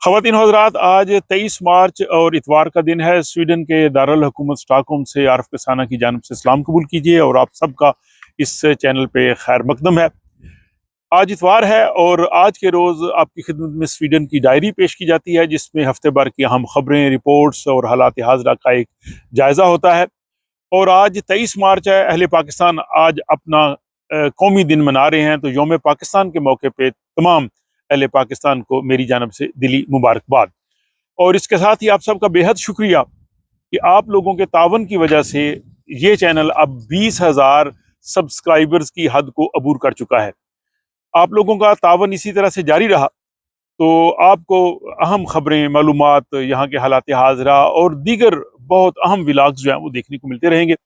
ख़वातीन और हज़रात, आज 23 मार्च और इतवार का दिन है। स्वीडन के दारुल हुकूमत स्टॉकहोम से आरफ कसाना की जानिब से सलाम कबूल कीजिए और आप सबका इस चैनल पे खैर मकदम है। आज इतवार है और आज के रोज़ आपकी खिदमत में स्वीडन की डायरी पेश की जाती है, जिसमें हफ्ते भर की अहम खबरें, रिपोर्ट्स और हालात हाज़िरा का एक जायज़ा होता है। और आज 23 मार्च है। अहले पाकिस्तान आज अपना कौमी दिन मना रहे हैं, तो यौम पाकिस्तान के मौके पे तमाम अहले पाकिस्तान को मेरी जानब से दिली मुबारकबाद। और इसके साथ ही आप सबका बेहद शुक्रिया कि आप लोगों के तावन की वजह से ये चैनल अब 20,000 सब्सक्राइबर्स की हद को अबूर कर चुका है। आप लोगों का तावन इसी तरह से जारी रहा तो आपको अहम खबरें, मालूमात, यहाँ के हालात हाज़िरा और दीगर बहुत अहम व्लॉग्स जो हैं वो देखने को मिलते रहेंगे।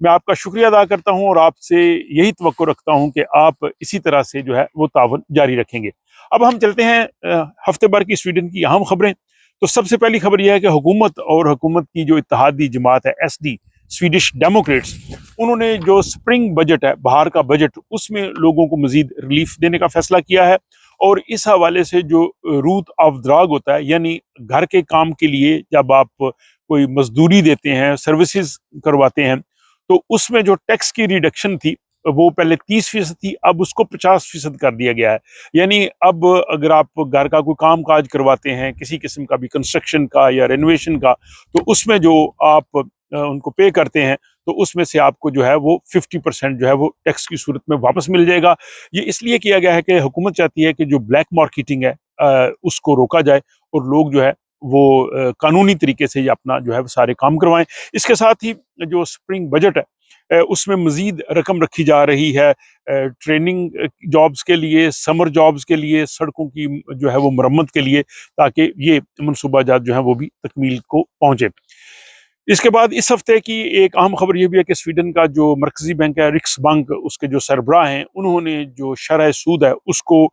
मैं आपका शुक्रिया अदा करता हूँ और आपसे यही तवक्को रखता हूँ कि आप इसी तरह से जो है वो तावन जारी रखेंगे। अब हम चलते हैं हफ्ते भर की स्वीडन की अहम खबरें। तो सबसे पहली खबर यह है कि हुकूमत और हुकूमत की जो इत्तेहादी जमात है SD, स्वीडिश डेमोक्रेट्स, उन्होंने जो स्प्रिंग बजट है, बाहर का बजट, उसमें लोगों को मजीद रिलीफ देने का फैसला किया है। और इस हवाले से जो रूट ऑफ द्राग होता है, यानी घर के काम के लिए जब आप कोई मजदूरी देते हैं, सर्विसेज करवाते हैं, तो उसमें जो टैक्स की रिडक्शन थी वो पहले 30% थी, अब उसको 50% कर दिया गया है। यानी अब अगर आप घर का कोई काम काज करवाते हैं, किसी किस्म का भी कंस्ट्रक्शन का या रेनोवेशन का, तो उसमें जो आप उनको पे करते हैं, तो उसमें से आपको जो है वो 50% जो है वो टैक्स की सूरत में वापस मिल जाएगा। ये इसलिए किया गया है कि हुकूमत चाहती है कि जो ब्लैक मार्केटिंग है उसको रोका जाए और लोग जो है वो कानूनी तरीके से ये अपना जो है वो सारे काम करवाएं। इसके साथ ही जो स्प्रिंग बजट है उसमें मजीद रकम रखी जा रही है ट्रेनिंग जॉब्स के लिए, समर जॉब्स के लिए, सड़कों की जो है वो मरम्मत के लिए, ताकि ये मनसूबाजात जो है वो भी तकमील को पहुंचे। इसके बाद इस हफ्ते की एक अहम खबर यह भी है कि स्वीडन का जो मरकजी बैंक है, रिक्सबैंक, उसके जो सरबराह हैं, उन्होंने जो शरह सूद है उसको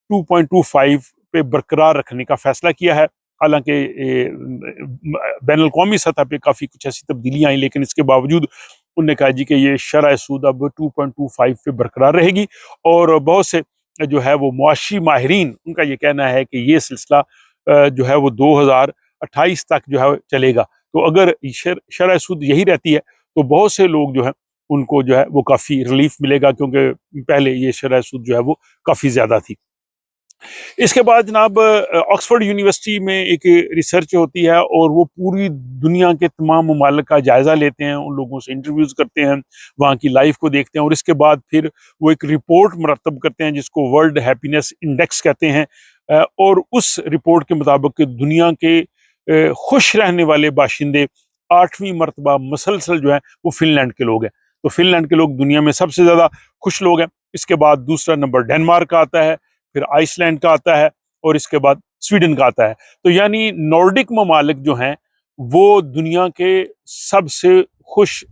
2.25 पे बरकरार रखने का फैसला किया है। हालांकि बैनुल कौमी सतह पे काफ़ी कुछ ऐसी तब्दीलियाँ आई, लेकिन इसके बावजूद उन्होंने कहा जी कि ये शरह सूद अब 2.25 पे बरकरार रहेगी। और बहुत से जो है वो मुआशी माहिरीन, उनका ये कहना है कि ये सिलसिला जो है वो 2028 तक जो है चलेगा। तो अगर शरह सूद यही रहती है तो बहुत से लोग जो है उनको जो है वो काफ़ी रिलीफ मिलेगा, क्योंकि पहले ये शरह सूद जो है वो काफ़ी ज़्यादा थी। इसके बाद जनाब ऑक्सफोर्ड यूनिवर्सिटी में एक रिसर्च होती है और वो पूरी दुनिया के तमाम ममालिक का जायज़ा लेते हैं, उन लोगों से इंटरव्यूज़ करते हैं, वहाँ की लाइफ को देखते हैं और इसके बाद फिर वो एक रिपोर्ट मुरतब करते हैं जिसको वर्ल्ड हैप्पीनेस इंडेक्स कहते हैं। और उस रिपोर्ट के मुताबिक दुनिया के खुश रहने वाले बाशिंदे 8वीं मरतबा मसलसल जो है वो फिनलैंड के लोग हैं। तो फिनलैंड के लोग दुनिया में सबसे ज़्यादा खुश लोग हैं। इसके बाद दूसरा नंबर डेनमार्क का आता है, फिर आइसलैंड का आता है और इसके बाद स्वीडन का आता है। तो यानी नॉर्डिक ममालिक जो हैं वो दुनिया के सबसे खुश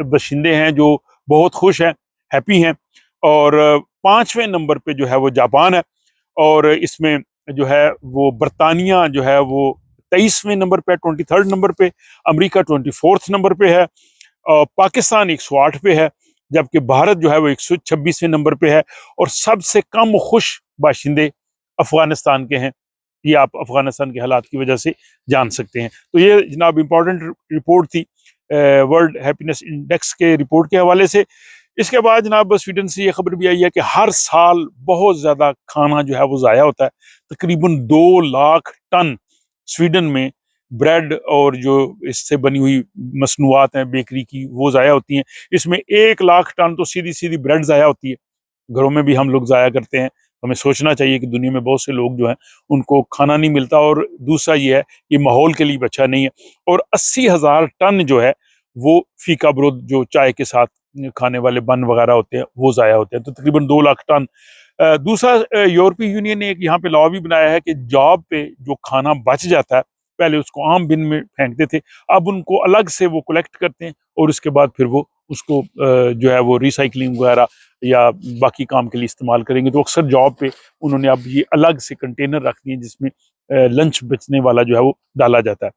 बशिंदे हैं, जो बहुत खुश हैं, हैप्पी हैं। और 5वें नंबर पे जो है वो जापान है और इसमें जो है वो बरतानिया जो है वो 23वें नंबर पे, 23rd नंबर पे, अमेरिका 24th नंबर पे है, पाकिस्तान 108 पे है, जबकि भारत जो है वो 126वें नंबर पे है। और सबसे कम खुश बाशिंदे अफगानिस्तान के हैं। ये आप अफगानिस्तान के हालात की वजह से जान सकते हैं। तो ये जनाब इम्पोर्टेंट रिपोर्ट थी वर्ल्ड हैप्पीनेस इंडेक्स के रिपोर्ट के हवाले से। इसके बाद जनाब स्वीडन से ये खबर भी आई है कि हर साल बहुत ज़्यादा खाना जो है वो ज़ाया होता है। तकरीबन 2 लाख टन स्वीडन में ब्रेड और जो इससे बनी हुई मसनूआत हैं बेकरी की, वो ज़ाया होती हैं। इसमें 1 लाख टन तो सीधी सीधी ब्रेड ज़ाया होती है। घरों में भी हम लोग ज़ाया करते हैं। हमें सोचना चाहिए कि दुनिया में बहुत से लोग जो हैं उनको खाना नहीं मिलता, और दूसरा ये है कि माहौल के लिए भी अच्छा नहीं है। और 80,000 टन जो है वो फीका बरूद, जो चाय के साथ खाने वाले बन वगैरह होते हैं, वो ज़ाया होते हैं। तो तकरीबन 2 लाख टन। दूसरा यूरोपीय यूनियन ने एक यहाँ पे लॉ भी बनाया है कि जॉब पे जो खाना बच जाता है, पहले उसको आम बिन में फेंकते थे, अब उनको अलग से वो कलेक्ट करते हैं और उसके बाद फिर वो उसको जो है वो रिसाइकलिंग वगैरह या बाकी काम के लिए इस्तेमाल करेंगे। तो अक्सर जॉब पे उन्होंने अब ये अलग से कंटेनर रख दिए जिसमें लंच बचने वाला जो है वो डाला जाता है।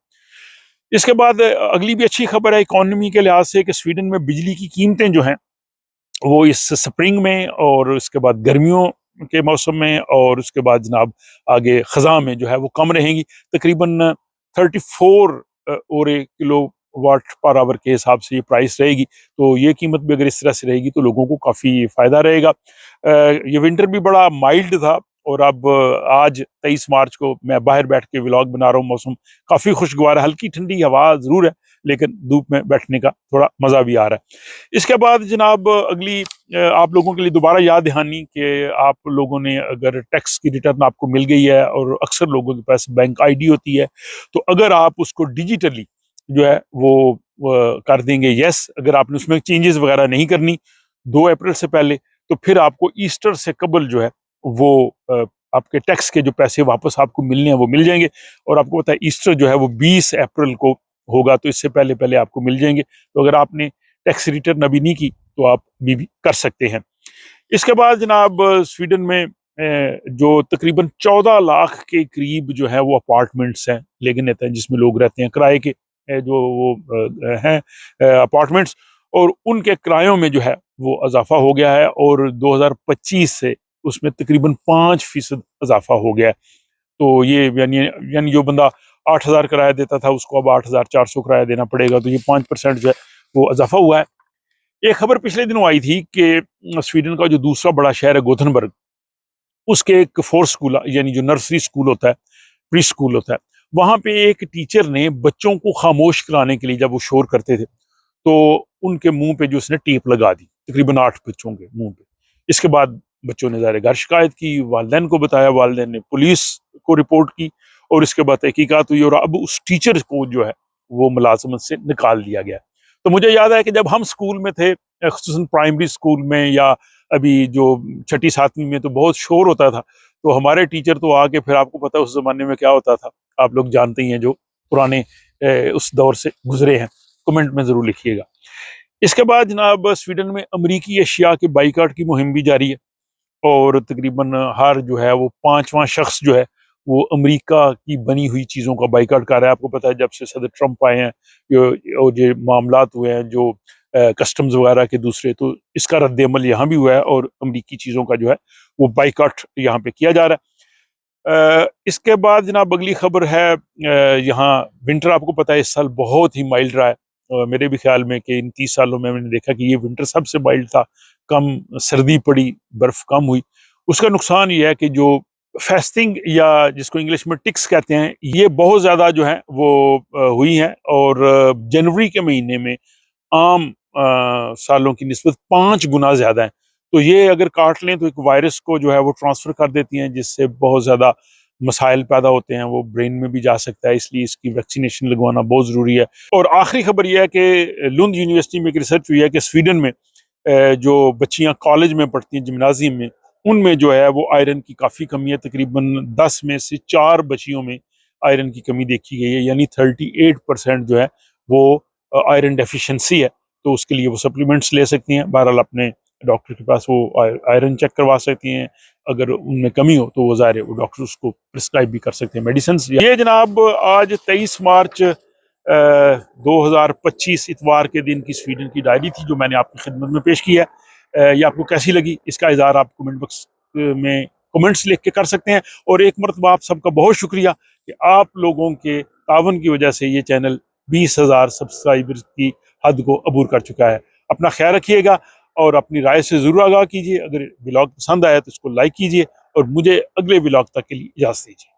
इसके बाद अगली भी अच्छी खबर है इकोनॉमी के लिहाज से कि स्वीडन में बिजली की कीमतें जो हैं वो इस स्प्रिंग में और इसके बाद गर्मियों के मौसम में, और उसके बाद जनाब आगे ख़ज़ां में जो है वो कम रहेंगी। तकरीबन 34 ओरे किलो वाट पर आवर के हिसाब से ये प्राइस रहेगी। तो ये कीमत भी अगर इस तरह से रहेगी तो लोगों को काफ़ी फ़ायदा रहेगा। ये विंटर भी बड़ा माइल्ड था, और अब आज 23 मार्च को मैं बाहर बैठ के व्लॉग बना रहा हूँ। मौसम काफ़ी खुशगवार है, हल्की ठंडी हवा ज़रूर है, लेकिन धूप में बैठने का थोड़ा मज़ा भी आ रहा है। इसके बाद जनाब अगली आप लोगों के लिए दोबारा याद दहानी कि आप लोगों ने अगर टैक्स की रिटर्न आपको मिल गई है, और अक्सर लोगों के पास बैंक आईडी होती है, तो अगर आप उसको डिजिटली जो है वो कर देंगे यस, अगर आपने उसमें चेंजेस वगैरह नहीं करनी 2 अप्रैल से पहले, तो फिर आपको ईस्टर से कबल जो है वो आपके टैक्स के जो पैसे वापस आपको मिलने हैं वो मिल जाएंगे। और आपको पता है ईस्टर जो है वो 20 अप्रैल को होगा, तो इससे पहले पहले आपको मिल जाएंगे। तो अगर आपने टैक्स रिटर्न अभी नहीं की तो आप भी कर सकते हैं। इसके बाद जनाब स्वीडन में जो तकरीबन 14 लाख के करीब जो है वो अपार्टमेंट्स हैं, लेकिन रहते हैं जिसमें लोग रहते हैं किराए के, जो वो हैं अपार्टमेंट्स, और उनके किरायों में जो है वो इजाफा हो गया है, और 2025 से उसमें तकरीबन 5% इजाफा हो गया है। तो ये यानी यानी जो बंदा 8,000 किराया देता था उसको अब 8,400 किराया देना पड़ेगा। तो ये 5% जो है वो इजाफा हुआ है। एक खबर पिछले दिनों आई थी कि स्वीडन का जो दूसरा बड़ा शहर है गोथनबर्ग, उसके एक फोर्थ स्कूल यानी जो नर्सरी स्कूल होता है, प्री स्कूल होता है, वहां पे एक टीचर ने बच्चों को खामोश कराने के लिए जब वो शोर करते थे तो उनके मुंह पे जो उसने टेप लगा दी, तकरीबन 8 बच्चों के मुंह पे। इसके बाद बच्चों ने ज़ाहिर है घर शिकायत की, वालिदैन को बताया, वालिदैन ने पुलिस को रिपोर्ट की, और इसके बाद तहकीकात हुई, और अब उस टीचर को जो है वो मुलाजमत से निकाल दिया गया। तो मुझे याद है कि जब हम स्कूल में थे, खुसूसन प्राइमरी स्कूल में या अभी जो छठी सातवीं में, तो बहुत शोर होता था। तो हमारे टीचर तो आके, फिर आपको पता है उस जमाने में क्या होता था, आप लोग जानते ही हैं जो पुराने उस दौर से गुजरे हैं, कमेंट में जरूर लिखिएगा। इसके बाद जनाब स्वीडन में अमरीकी एशिया के बाइकाट की मुहिम भी जारी है, और तकरीबन हर जो है वो 5वां शख्स जो है वो अमेरिका की बनी हुई चीज़ों का बाइकाट कर रहा है। आपको पता है जब से सदर ट्रंप आए हैं, और जो मामलात हुए हैं जो कस्टम्स वगैरह के दूसरे, तो इसका रद्द-ए-अमल यहाँ भी हुआ है, और अमरीकी चीज़ों का जो है वो बाइकाट यहाँ पे किया जा रहा है। इसके बाद जनाब अगली खबर है, यहाँ विंटर आपको पता है इस साल बहुत ही माइल्ड रहा है। मेरे भी ख्याल में कि इन 30 सालों में मैंने देखा कि ये विंटर सबसे माइल्ड था, कम सर्दी पड़ी, बर्फ कम हुई। उसका नुकसान ये है कि जो फास्टिंग या जिसको इंग्लिश में टिक्स कहते हैं, ये बहुत ज़्यादा जो है वो हुई हैं, और जनवरी के महीने में आम सालों की निस्बत 5 गुना ज़्यादा है। तो ये अगर काट लें तो एक वायरस को जो है वो ट्रांसफ़र कर देती हैं, जिससे बहुत ज़्यादा मसाइल पैदा होते हैं, वो ब्रेन में भी जा सकता है, इसलिए इसकी वैक्सीनेशन लगवाना बहुत ज़रूरी है। और आखिरी खबर ये है कि लुंड यूनिवर्सिटी में एक रिसर्च हुई है कि स्वीडन में जो बच्चियाँ कॉलेज में पढ़ती हैं, जिम्नाजियम में, उनमें जो है वो आयरन की काफ़ी कमी है। तकरीबन 10 में से 4 बच्चियों में आयरन की कमी देखी गई है, यानी 38% जो है वो आयरन डेफिशिएंसी है। तो उसके लिए वो सप्लीमेंट्स ले सकती हैं। बहरहाल अपने डॉक्टर के पास वो आयरन चेक करवा सकती हैं। अगर उनमें कमी हो तो वो ज़ाहिर है वो डॉक्टर उसको प्रिस्क्राइब भी कर सकते हैं मेडिसिन। ये जनाब आज 23 मार्च 2025 इतवार के दिन की स्वीडन की डायरी थी जो मैंने आपकी खिदमत में पेश की है। ये आपको कैसी लगी इसका इज़हार आप कमेंट बॉक्स में कमेंट्स लिख के कर सकते हैं। और एक मरतबा आप सबका बहुत शुक्रिया कि आप लोगों के तावन की वजह से ये चैनल 20,000 सब्सक्राइबर्स की हद को अबूर कर चुका है। अपना ख्याल रखिएगा और अपनी राय से ज़रूर आगाह कीजिए। अगर व्लॉग पसंद आया तो इसको लाइक कीजिए, और मुझे अगले व्लॉग तक के लिए इजाज़त दीजिए।